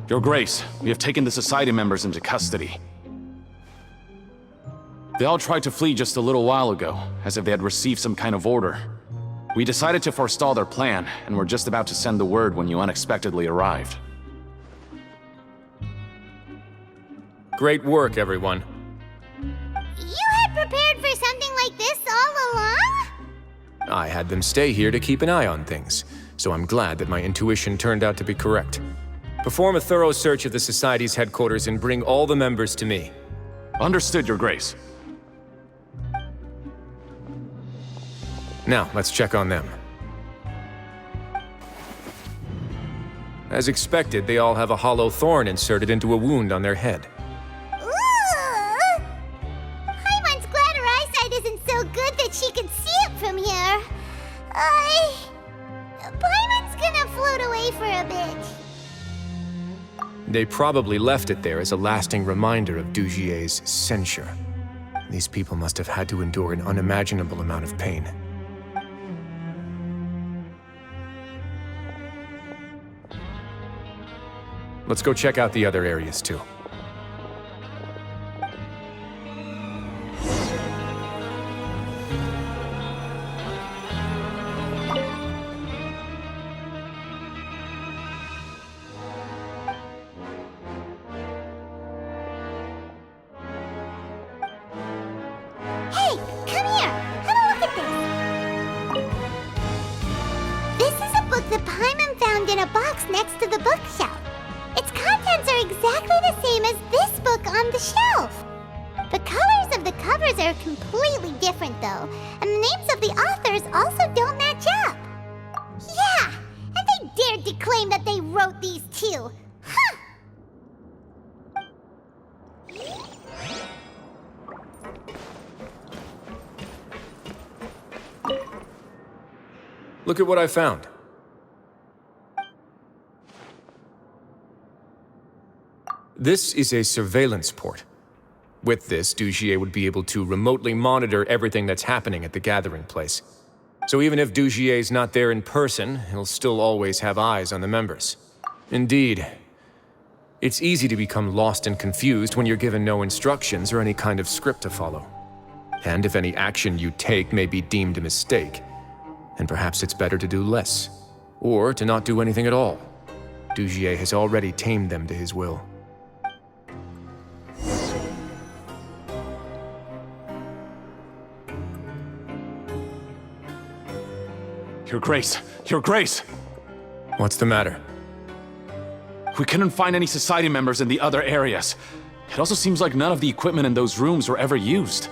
Your Grace, we have taken the Society members into custody. They all tried to flee just a little while ago, as if they had received some kind of order. We decided to forestall their plan, and were just about to send the word when you unexpectedly arrived. Great work, everyone. You had prepared for something like this all along? I had them stay here to keep an eye on things, so I'm glad that my intuition turned out to be correct. Perform a thorough search of the Society's headquarters and bring all the members to me. Understood, Your Grace. Now, let's check on them. As expected, they all have a hollow thorn inserted into a wound on their head. Ooh! Paimon's glad her eyesight isn't so good that she can see it from here. Paimon's gonna float away for a bit. They probably left it there as a lasting reminder of Dugier's censure. These people must have had to endure an unimaginable amount of pain. Let's go check out the other areas, too. Hey, come here! Have a look at this! This is a book that Paimon found in a box next to the bookshelf. Its contents are exactly the same as this book on the shelf. The colors of the covers are completely different, though, and the names of the authors also don't match up. Yeah, and they dared to claim that they wrote these too. Huh! Look at what I found. This is a surveillance port. With this, Dugier would be able to remotely monitor everything that's happening at the gathering place. So even if Dugier's not there in person, he'll still always have eyes on the members. Indeed. It's easy to become lost and confused when you're given no instructions or any kind of script to follow. And if any action you take may be deemed a mistake, then perhaps it's better to do less, or to not do anything at all. Dugier has already tamed them to his will. Your Grace! Your Grace! What's the matter? We couldn't find any Society members in the other areas. It also seems like none of the equipment in those rooms were ever used.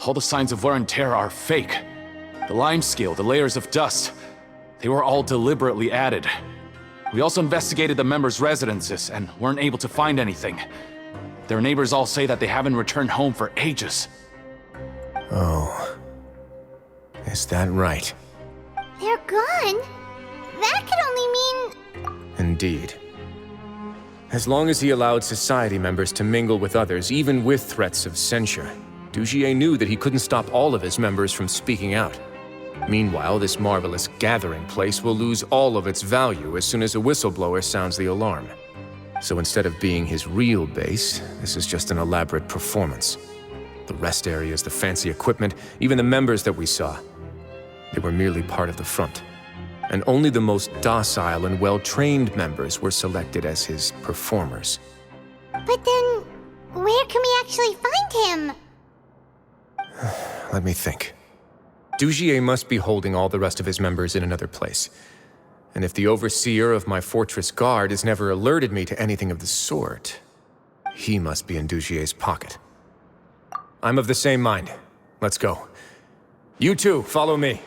All the signs of wear and tear are fake. The lime scale, the layers of dust, they were all deliberately added. We also investigated the members' residences and weren't able to find anything. Their neighbors all say that they haven't returned home for ages. Oh. Is that right? They're gone? That could only mean... Indeed. As long as he allowed Society members to mingle with others, even with threats of censure, Dugier knew that he couldn't stop all of his members from speaking out. Meanwhile, this marvelous gathering place will lose all of its value as soon as a whistleblower sounds the alarm. So instead of being his real base, this is just an elaborate performance. The rest areas, the fancy equipment, even the members that we saw, they were merely part of the front. And only the most docile and well-trained members were selected as his performers. But then, where can we actually find him? Let me think. Dugier must be holding all the rest of his members in another place. And if the overseer of my fortress guard has never alerted me to anything of the sort, he must be in Dugier's pocket. I'm of the same mind. Let's go. You two, follow me.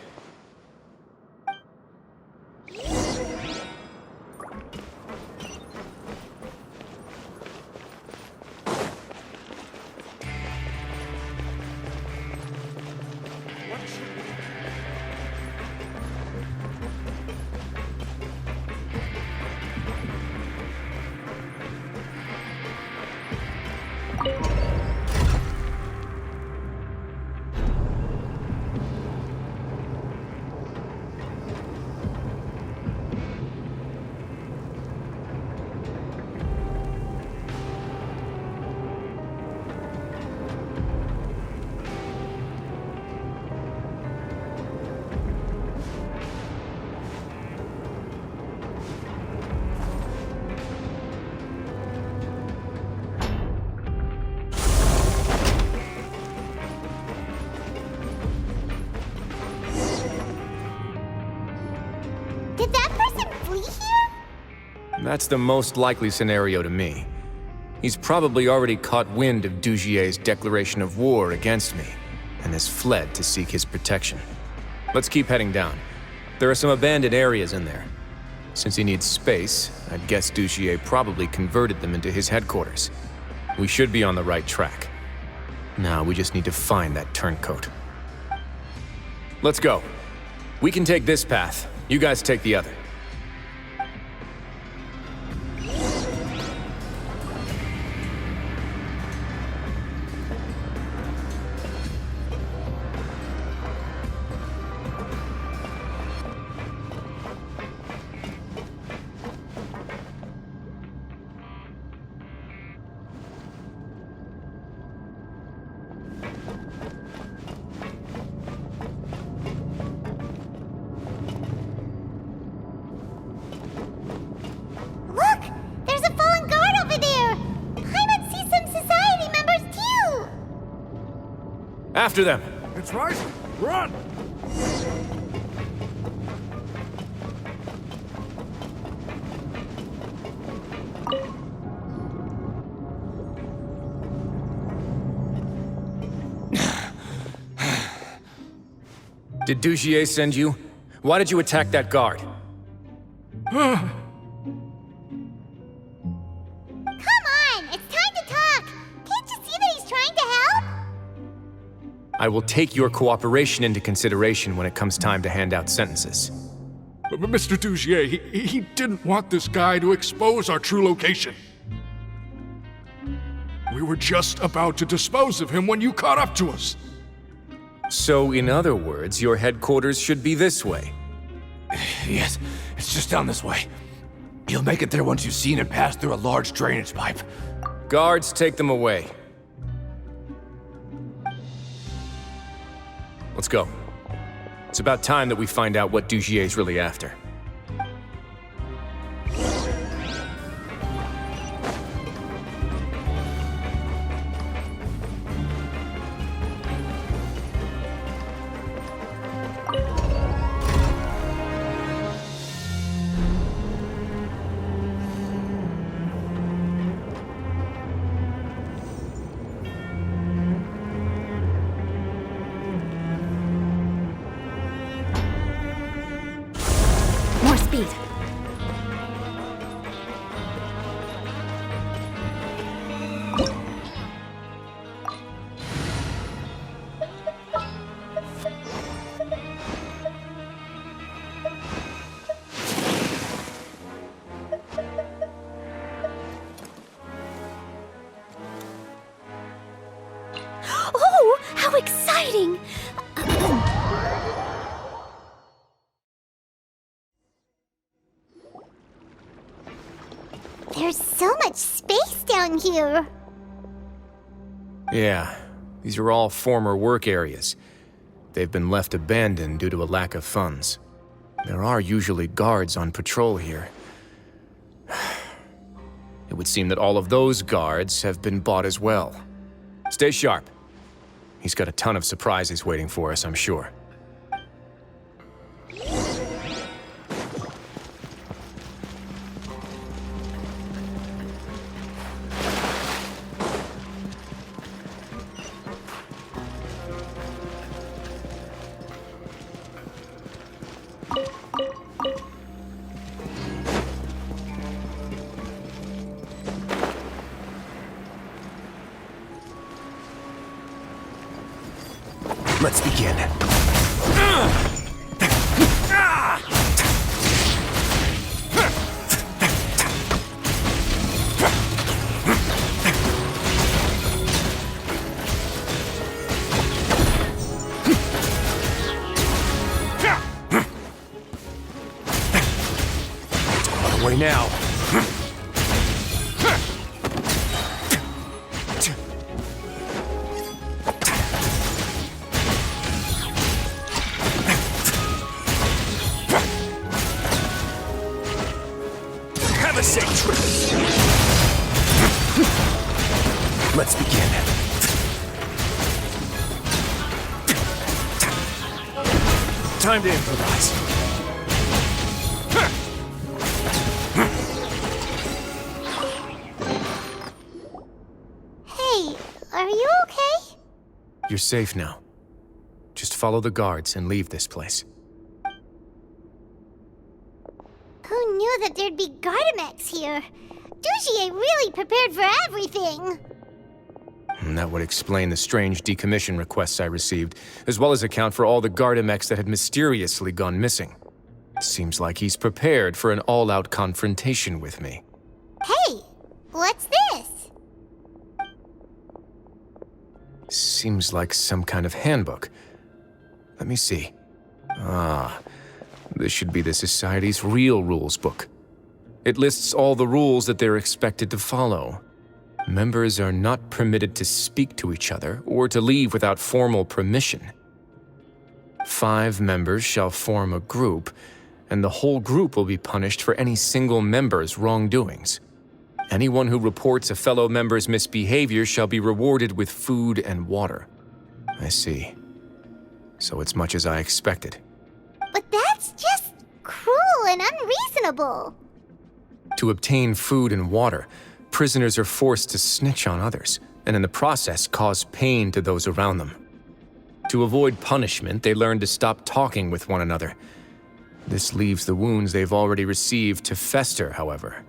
flee here? That's the most likely scenario to me. He's probably already caught wind of Dugier's declaration of war against me, and has fled to seek his protection. Let's keep heading down. There are some abandoned areas in there. Since he needs space, I'd guess Dugier probably converted them into his headquarters. We should be on the right track. Now we just need to find that turncoat. Let's go. We can take this path. You guys take the other. Look! There's a fallen guard over there! Paimon sees some society members too! After them! It's right! Run! Did Dugier send you? Why did you attack that guard? Come on! It's time to talk! Can't you see that he's trying to help? I will take your cooperation into consideration when it comes time to hand out sentences. But Mr. Dugier, he didn't want this guy to expose our true location. We were just about to dispose of him when you caught up to us. So, in other words, your headquarters should be this way. Yes, it's just down this way. You'll make it there once you've seen it pass through a large drainage pipe. Guards, take them away. Let's go. It's about time that we find out what Dugier's really after. More speed. Oh, how exciting! There's so much space down here. Yeah, these are all former work areas. They've been left abandoned due to a lack of funds. There are usually guards on patrol here. It would seem that all of those guards have been bought as well. Stay sharp. He's got a ton of surprises waiting for us, I'm sure. Let's begin. Don't run away now. Have a safe trip. Let's begin. Time to improvise. are you okay? You're safe now. Just follow the guards and leave this place. Who knew that there'd be Gardamex here? Dugier really prepared for everything. And that would explain the strange decommission requests I received, as well as account for all the Gardamex that had mysteriously gone missing. Seems like he's prepared for an all-out confrontation with me. Hey, what's this? Seems like some kind of handbook. Let me see. Ah, this should be the Society's real rules book. It lists all the rules that they're expected to follow. Members are not permitted to speak to each other or to leave without formal permission. 5 members shall form a group, and the whole group will be punished for any single member's wrongdoings. Anyone who reports a fellow member's misbehavior shall be rewarded with food and water. I see. So it's much as I expected. But that's just cruel and unreasonable. To obtain food and water, prisoners are forced to snitch on others, and in the process cause pain to those around them. To avoid punishment, they learn to stop talking with one another. This leaves the wounds they've already received to fester, however,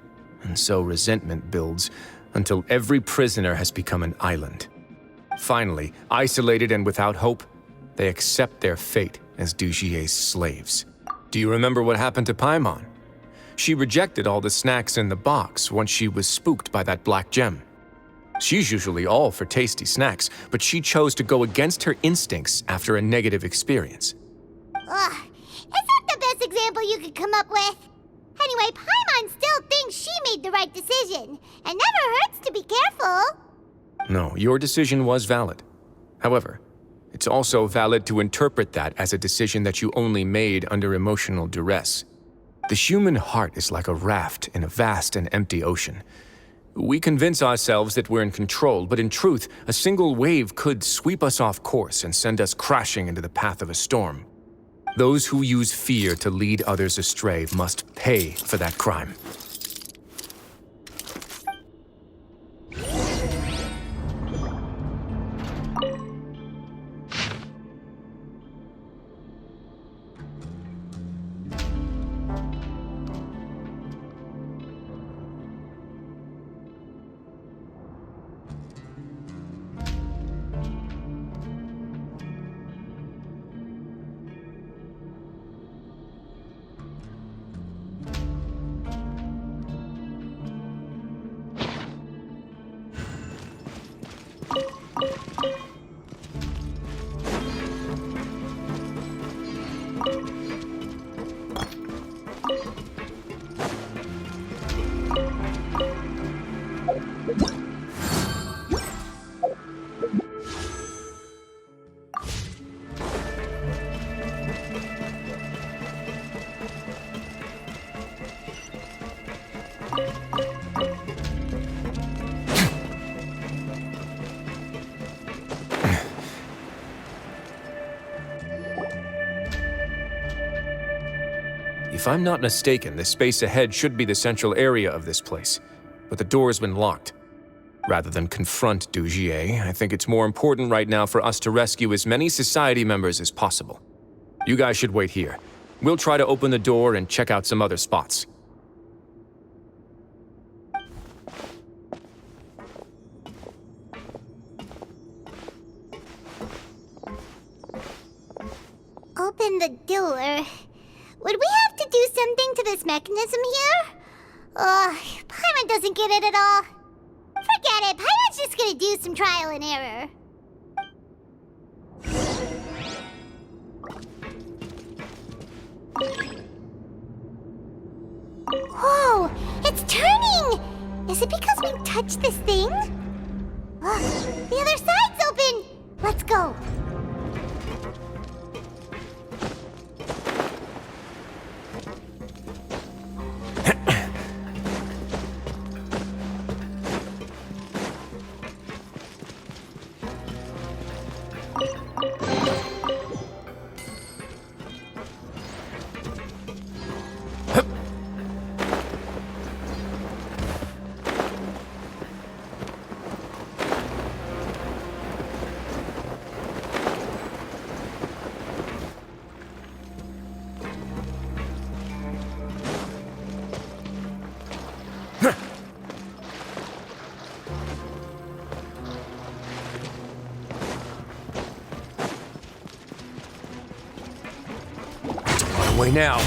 and so resentment builds until every prisoner has become an island. Finally, isolated and without hope, they accept their fate as Dugier's slaves. Do you remember what happened to Paimon? She rejected all the snacks in the box once she was spooked by that black gem. She's usually all for tasty snacks, but she chose to go against her instincts after a negative experience. Ugh, is that the best example you could come up with? Anyway, Paimon still thinks she made the right decision, and never hurts to be careful. No, your decision was valid. However, it's also valid to interpret that as a decision that you only made under emotional duress. The human heart is like a raft in a vast and empty ocean. We convince ourselves that we're in control, but in truth, a single wave could sweep us off course and send us crashing into the path of a storm. Those who use fear to lead others astray must pay for that crime. If I'm not mistaken, the space ahead should be the central area of this place, but the door's been locked. Rather than confront Dugier, I think it's more important right now for us to rescue as many Society members as possible. You guys should wait here. We'll try to open the door and check out some other spots. Open the door. Would we have to do something to this mechanism here? Paimon doesn't get it at all. Forget it, Paimon's just gonna do some trial and error. Whoa, it's turning! Is it because we touched this thing? The other side's open! Let's go. way now.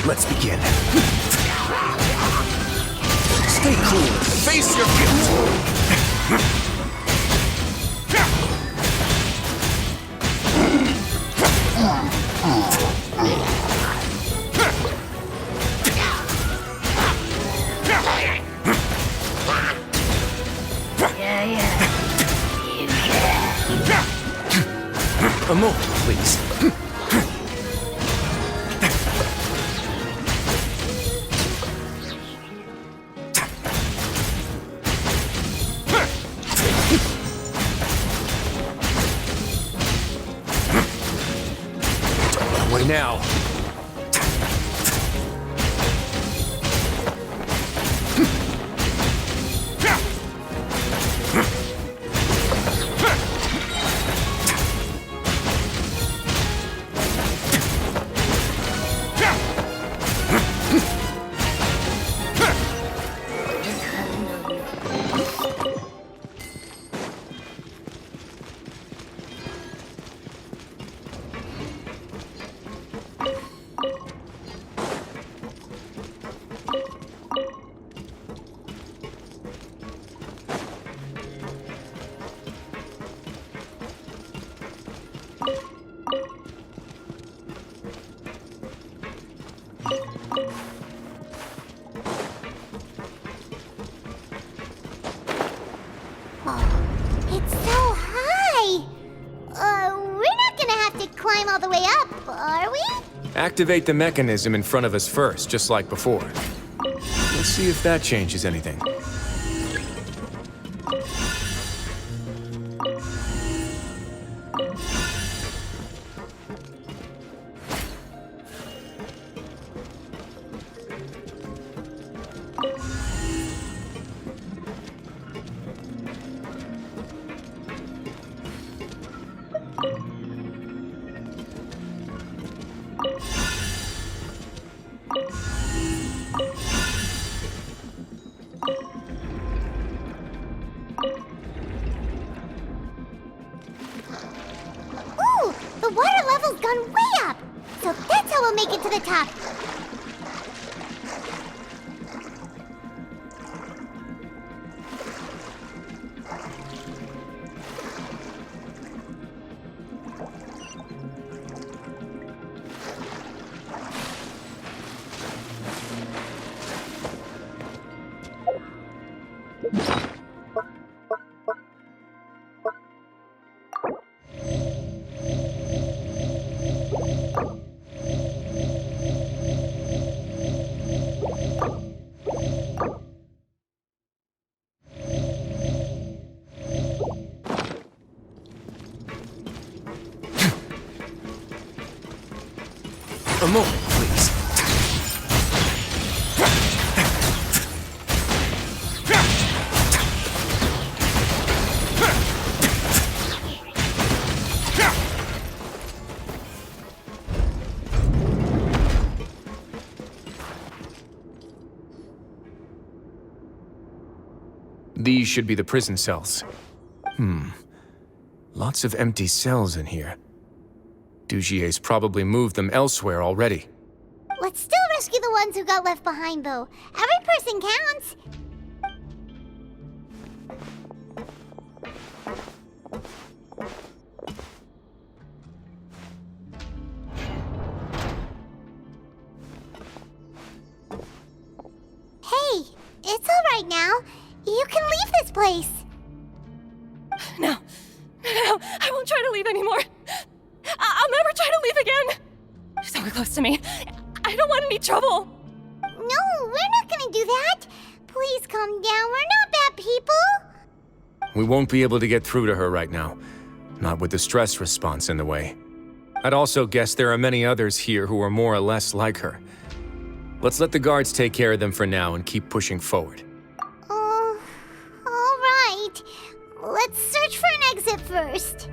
Let's begin. Stay cool. Face your guilt. A moment, please. Way now. It's so high! We're not gonna have to climb all the way up, are we? Activate the mechanism in front of us first, just like before. Let's see if that changes anything. Ooh, the water level's gone way up! So that's how we'll make it to the top. A moment, please. These should be the prison cells. Lots of empty cells in here. Dugier's probably moved them elsewhere already. Let's still rescue the ones who got left behind, though. Every person counts. Hey, it's all right now. You can leave this place. No, I won't try to leave anymore. I'll never try to leave again. So close to me. I don't want any trouble. No, we're not gonna do that. Please calm down. We're not bad people. We won't be able to get through to her right now. Not with the stress response in the way. I'd also guess there are many others here who are more or less like her. Let's let the guards take care of them for now and keep pushing forward. All right. Let's search for an exit first.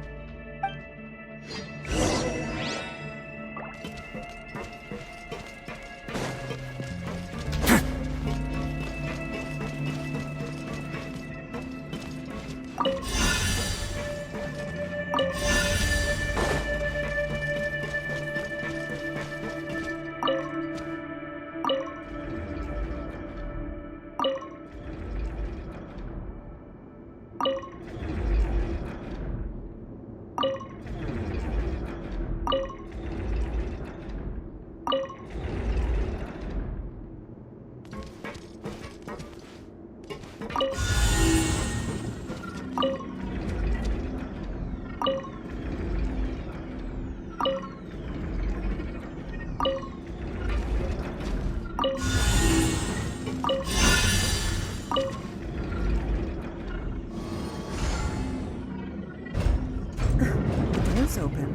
Door's open.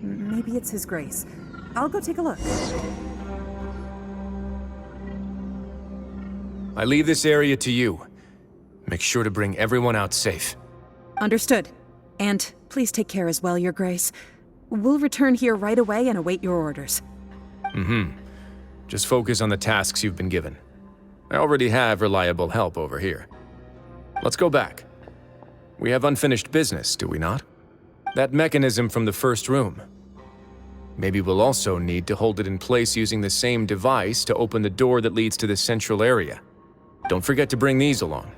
Maybe it's His Grace. I'll go take a look. I leave this area to you. Make sure to bring everyone out safe. Understood. And please take care as well, Your Grace. We'll return here right away and await your orders. Just focus on the tasks you've been given. I already have reliable help over here. Let's go back. We have unfinished business, do we not? That mechanism from the first room. Maybe we'll also need to hold it in place using the same device to open the door that leads to the central area. Don't forget to bring these along.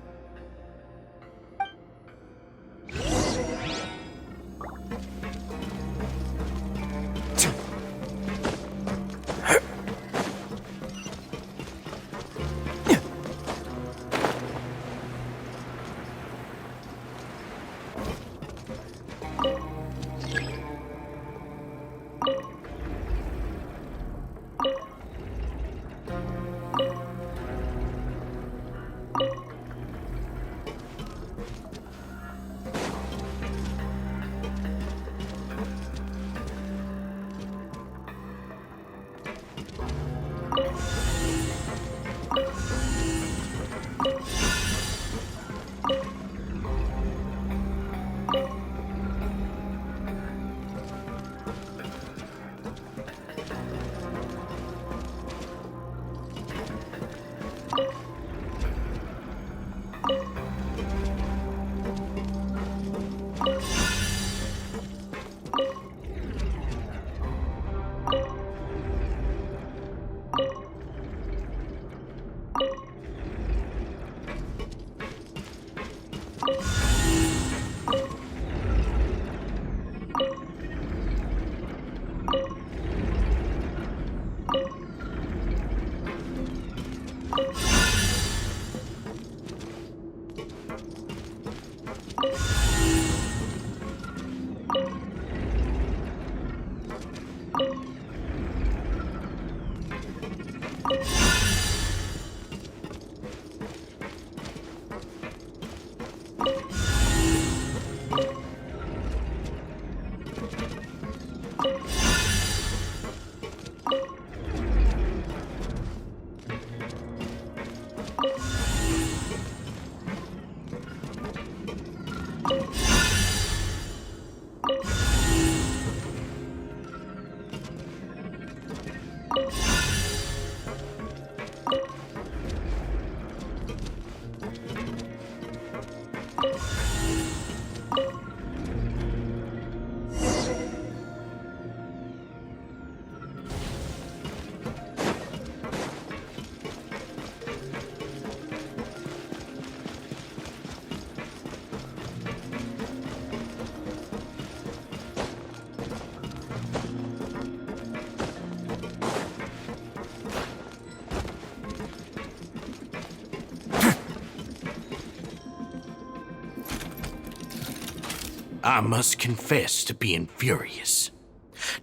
I must confess to being furious.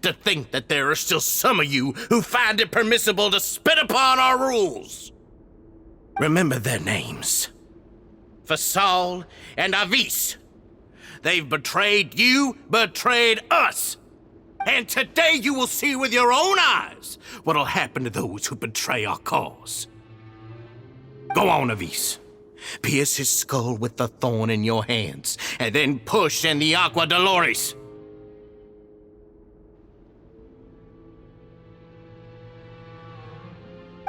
To think that there are still some of you who find it permissible to spit upon our rules. Remember their names. Fasal and Avis. They've betrayed you, betrayed us. And today you will see with your own eyes what'll happen to those who betray our cause. Go on, Avis. Pierce his skull with the thorn in your hands, and then push in the Aqua Dolores.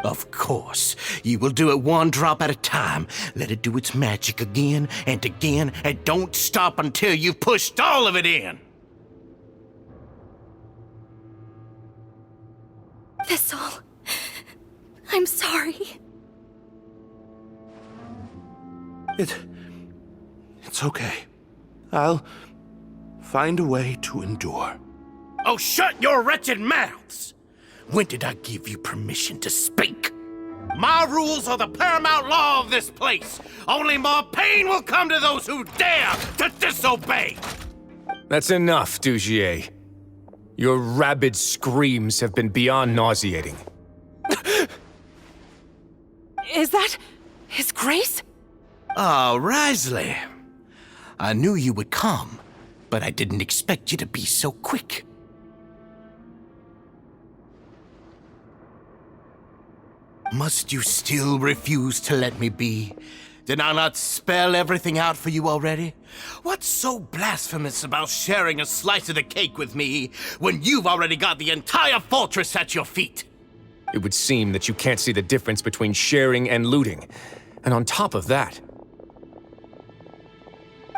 Of course, you will do it one drop at a time. Let it do its magic again, and don't stop until you've pushed all of it in. Thistle, I'm sorry. It's okay. I'll find a way to endure. Oh, shut your wretched mouths! When did I give you permission to speak? My rules are the paramount law of this place. Only more pain will come to those who dare to disobey. That's enough, Dugier. Your rabid screams have been beyond nauseating. Is that His Grace? Oh, Risley. I knew you would come, but I didn't expect you to be so quick. Must you still refuse to let me be? Did I not spell everything out for you already? What's so blasphemous about sharing a slice of the cake with me when you've already got the entire fortress at your feet? It would seem that you can't see the difference between sharing and looting. And on top of that,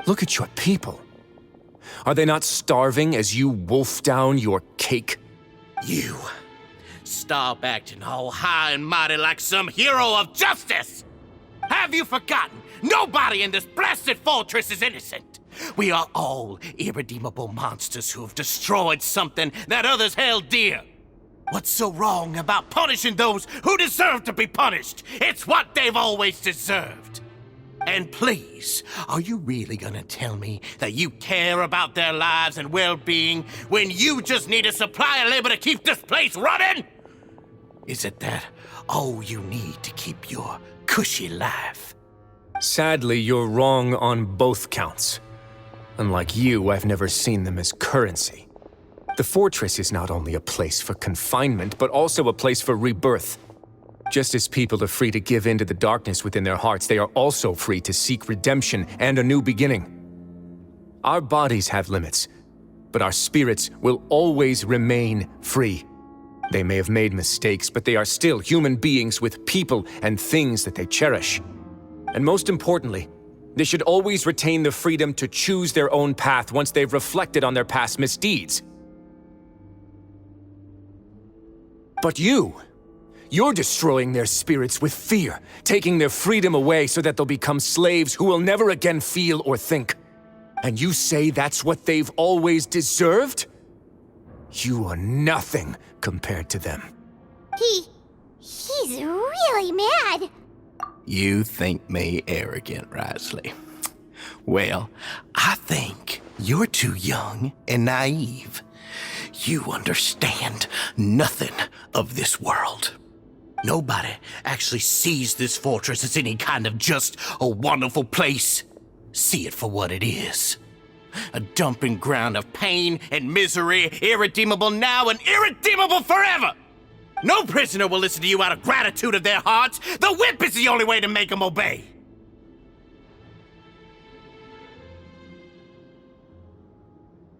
look at your people. Are they not starving as you wolf down your cake? You. Stop acting all high and mighty like some hero of justice! Have you forgotten? Nobody in this blasted fortress is innocent. We are all irredeemable monsters who have destroyed something that others held dear. What's so wrong about punishing those who deserve to be punished? It's what they've always deserved. And please, are you really gonna tell me that you care about their lives and well-being when you just need a supply of labor to keep this place running? Is it that all you need to keep your cushy life? Sadly, you're wrong on both counts. Unlike you, I've never seen them as currency. The fortress is not only a place for confinement, but also a place for rebirth. Just as people are free to give in to the darkness within their hearts, they are also free to seek redemption and a new beginning. Our bodies have limits, but our spirits will always remain free. They may have made mistakes, but they are still human beings with people and things that they cherish. And most importantly, they should always retain the freedom to choose their own path once they've reflected on their past misdeeds. But you're destroying their spirits with fear, taking their freedom away so that they'll become slaves who will never again feel or think. And you say that's what they've always deserved? You are nothing compared to them. He's really mad. You think me arrogant, Risley? Well, I think you're too young and naive. You understand nothing of this world. Nobody actually sees this fortress as any kind of just a wonderful place. See it for what it is. A dumping ground of pain and misery, irredeemable now and irredeemable forever. No prisoner will listen to you out of gratitude of their hearts. The whip is the only way to make them obey.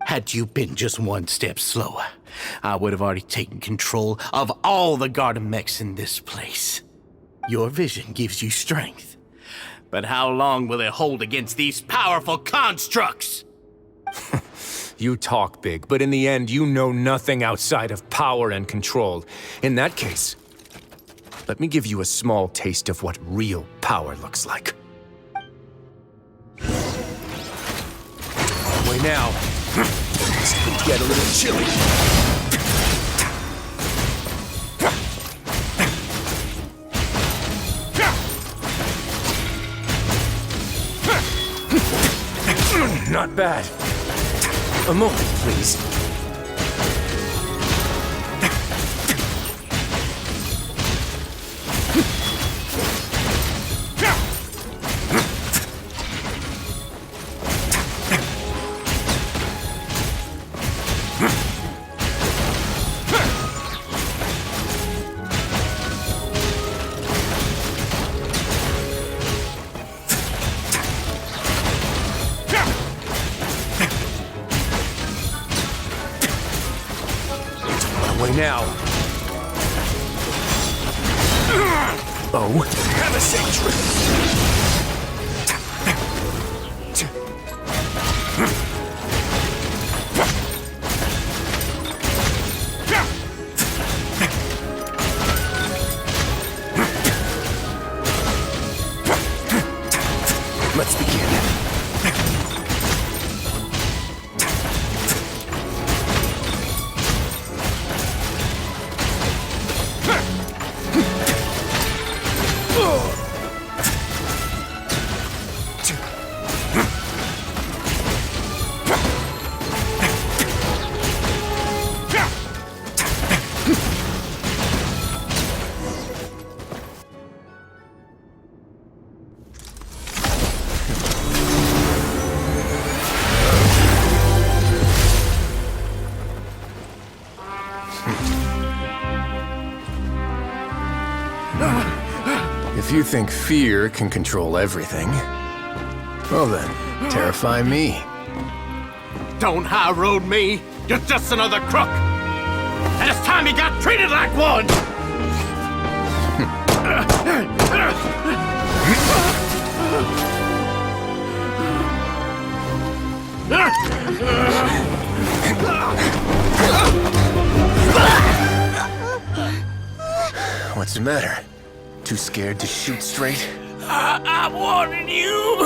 Had you been just one step slower, I would have already taken control of all the garden mechs in this place. Your vision gives you strength. But how long will it hold against these powerful constructs? You talk big, but in the end, you know nothing outside of power and control. In that case, let me give you a small taste of what real power looks like. Wait now. This could get a little chilly. Not bad. A moment, please. now. Oh, have a sanctuary. Let's begin. If you think fear can control everything, well then, terrify me. Don't high road me. You're just another crook. And it's time you got treated like one. What's the matter? Too scared to shoot straight? I'm warning you.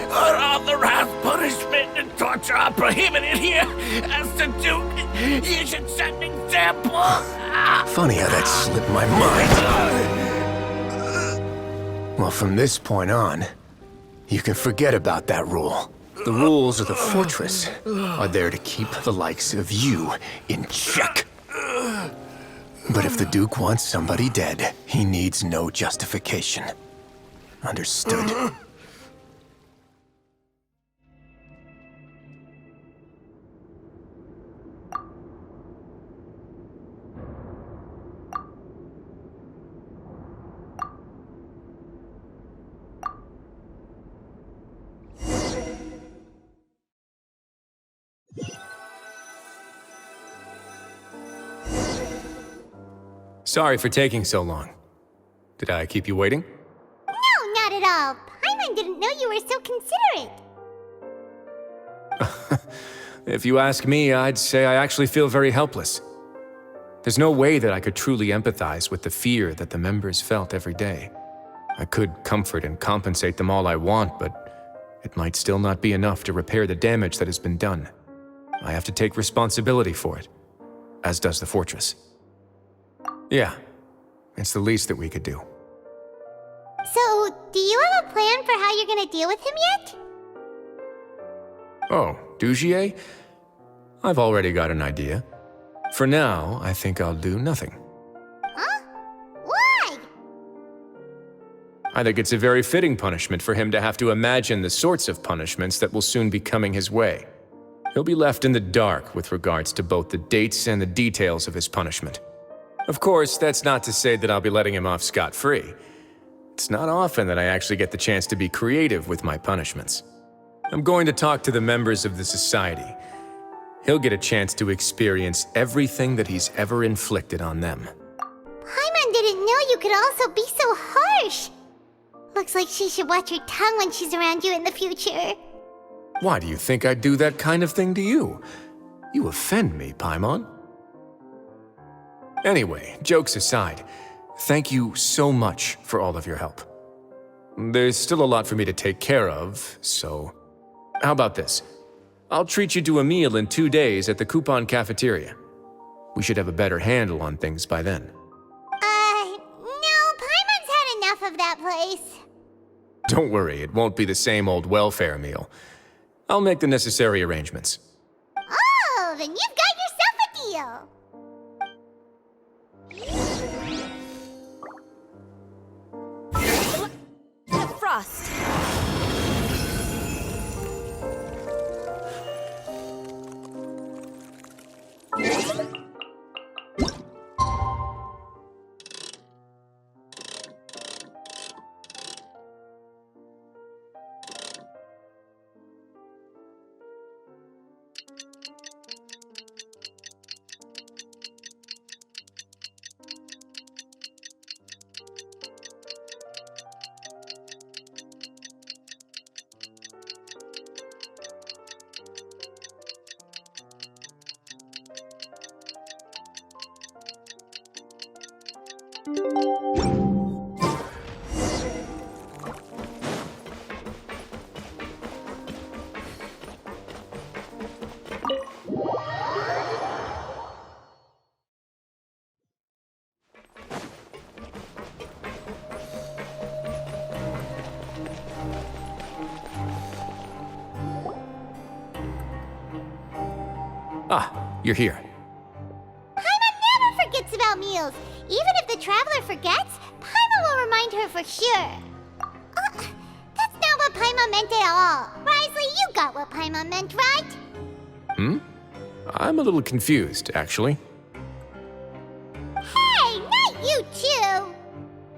Unauthorized punishment and torture are prohibited here. As the Duke, you should set an example. Funny how that slipped my mind. Well, from this point on, you can forget about that rule. The rules of the fortress are there to keep the likes of you in check. But if the Duke wants somebody dead, he needs no justification. Understood? Sorry for taking so long. Did I keep you waiting? No, not at all. Paimon didn't know you were so considerate. If you ask me, I'd say I actually feel very helpless. There's no way that I could truly empathize with the fear that the members felt every day. I could comfort and compensate them all I want, but it might still not be enough to repair the damage that has been done. I have to take responsibility for it, as does the fortress. Yeah, it's the least that we could do. So, do you have a plan for how you're gonna deal with him yet? Oh, Dugier? I've already got an idea. For now, I think I'll do nothing. Huh? Why? I think it's a very fitting punishment for him to have to imagine the sorts of punishments that will soon be coming his way. He'll be left in the dark with regards to both the dates and the details of his punishment. Of course, that's not to say that I'll be letting him off scot-free. It's not often that I actually get the chance to be creative with my punishments. I'm going to talk to the members of the society. He'll get a chance to experience everything that he's ever inflicted on them. Paimon didn't know you could also be so harsh. Looks like she should watch her tongue when she's around you in the future. Why do you think I'd do that kind of thing to you? You offend me, Paimon. Anyway, jokes aside, thank you so much for all of your help. There's still a lot for me to take care of, so... How about this? I'll treat you to a meal in 2 days at the Coupon Cafeteria. We should have a better handle on things by then. No, Paimon's had enough of that place. Don't worry, it won't be the same old welfare meal. I'll make the necessary arrangements. Oh, then you've got yourself a deal. Frost. Ah, you're here. Paimon never forgets about meals. Even if the traveler forgets, Paimon will remind her for sure. That's not what Paimon meant at all. Risley, you got what Paimon meant, right? I'm a little confused, actually. Hey, not you too!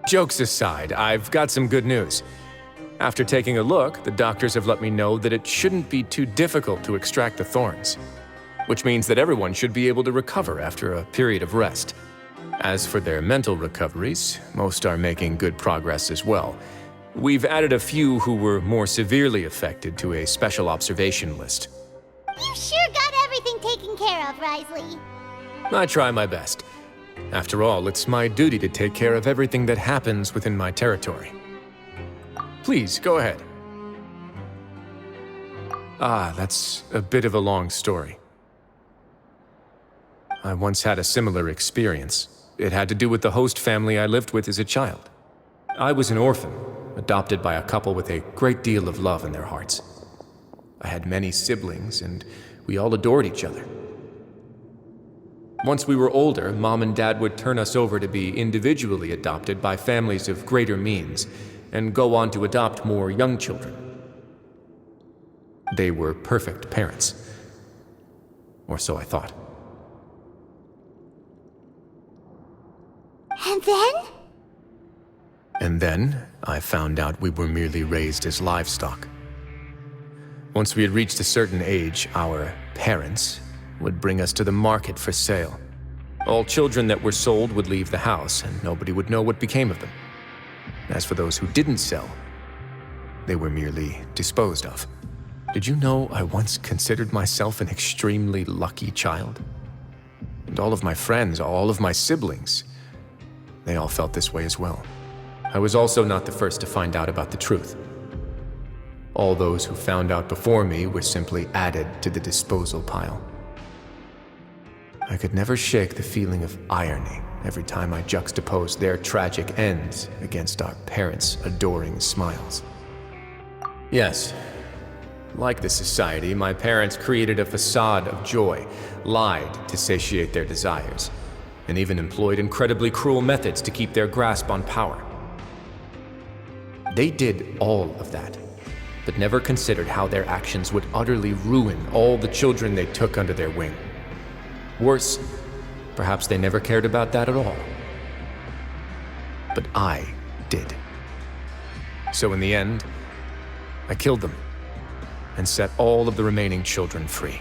Jokes aside, I've got some good news. After taking a look, the doctors have let me know that it shouldn't be too difficult to extract the thorns, which means that everyone should be able to recover after a period of rest. As for their mental recoveries, most are making good progress as well. We've added a few who were more severely affected to a special observation list. You sure got everything taken care of, Risley. I try my best. After all, it's my duty to take care of everything that happens within my territory. Please, go ahead. Ah, that's a bit of a long story. I once had a similar experience. It had to do with the host family I lived with as a child. I was an orphan, adopted by a couple with a great deal of love in their hearts. I had many siblings, and we all adored each other. Once we were older, Mom and Dad would turn us over to be individually adopted by families of greater means, and go on to adopt more young children. They were perfect parents. Or so I thought. And then? And then, I found out we were merely raised as livestock. Once we had reached a certain age, our parents would bring us to the market for sale. All children that were sold would leave the house, and nobody would know what became of them. As for those who didn't sell, they were merely disposed of. Did you know I once considered myself an extremely lucky child? And all of my friends, all of my siblings, they all felt this way as well. I was also not the first to find out about the truth. All those who found out before me were simply added to the disposal pile. I could never shake the feeling of irony every time I juxtaposed their tragic ends against our parents' adoring smiles. Yes, like the society, my parents created a facade of joy, lied to satiate their desires, and even employed incredibly cruel methods to keep their grasp on power. They did all of that, but never considered how their actions would utterly ruin all the children they took under their wing. Worse, perhaps they never cared about that at all. But I did. So in the end, I killed them and set all of the remaining children free.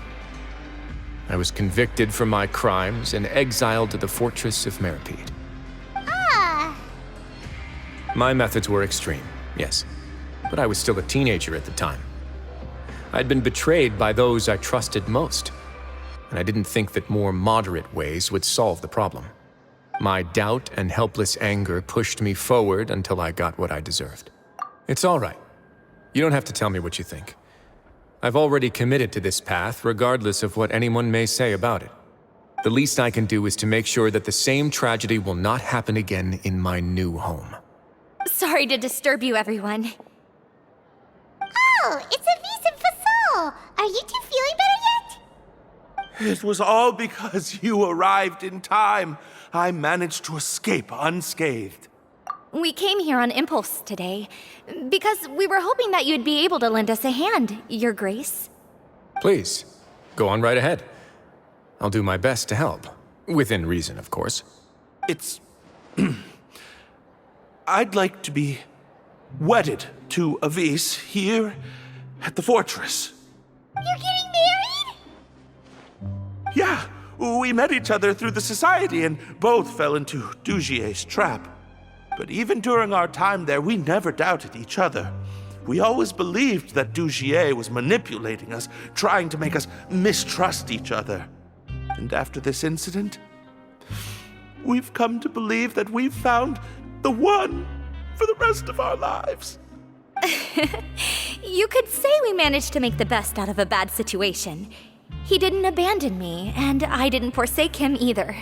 I was convicted for my crimes and exiled to the fortress of Meripede. Ah! My methods were extreme, yes, but I was still a teenager at the time. I'd been betrayed by those I trusted most, and I didn't think that more moderate ways would solve the problem. My doubt and helpless anger pushed me forward until I got what I deserved. It's all right. You don't have to tell me what you think. I've already committed to this path, regardless of what anyone may say about it. The least I can do is to make sure that the same tragedy will not happen again in my new home. Sorry to disturb you, everyone. Oh, it's Avis and Fasol! Are you two feeling better yet? It was all because you arrived in time. I managed to escape unscathed. We came here on impulse today, because we were hoping that you'd be able to lend us a hand, Your Grace. Please, go on right ahead. I'll do my best to help. Within reason, of course. It's... I'd like to be wedded to Avis here at the fortress. You're getting married? Yeah, we met each other through the society and both fell into Dugier's trap. But even during our time there, we never doubted each other. We always believed that Dugier was manipulating us, trying to make us mistrust each other. And after this incident, we've come to believe that we've found the one for the rest of our lives. You could say we managed to make the best out of a bad situation. He didn't abandon me, and I didn't forsake him either.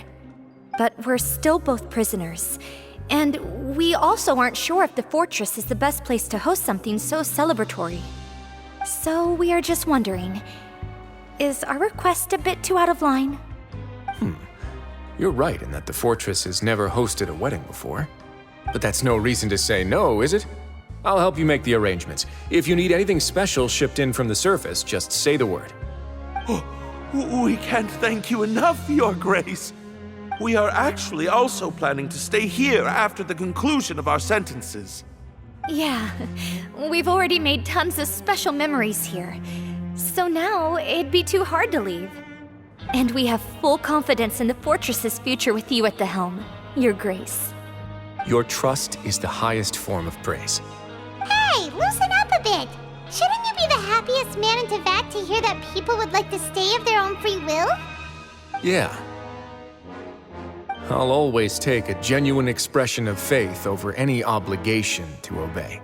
But we're still both prisoners. And we also aren't sure if the fortress is the best place to host something so celebratory. So we are just wondering, is our request a bit too out of line? You're right in that the fortress has never hosted a wedding before. But that's no reason to say no, is it? I'll help you make the arrangements. If you need anything special shipped in from the surface, just say the word. We can't thank you enough, Your Grace. We are actually also planning to stay here after the conclusion of our sentences. Yeah, we've already made tons of special memories here. So now it'd be too hard to leave. And we have full confidence in the fortress's future with you at the helm, Your Grace. Your trust is the highest form of praise. Hey, loosen up a bit. Shouldn't you be the happiest man in Teyvat to hear that people would like to stay of their own free will? Yeah. I'll always take a genuine expression of faith over any obligation to obey.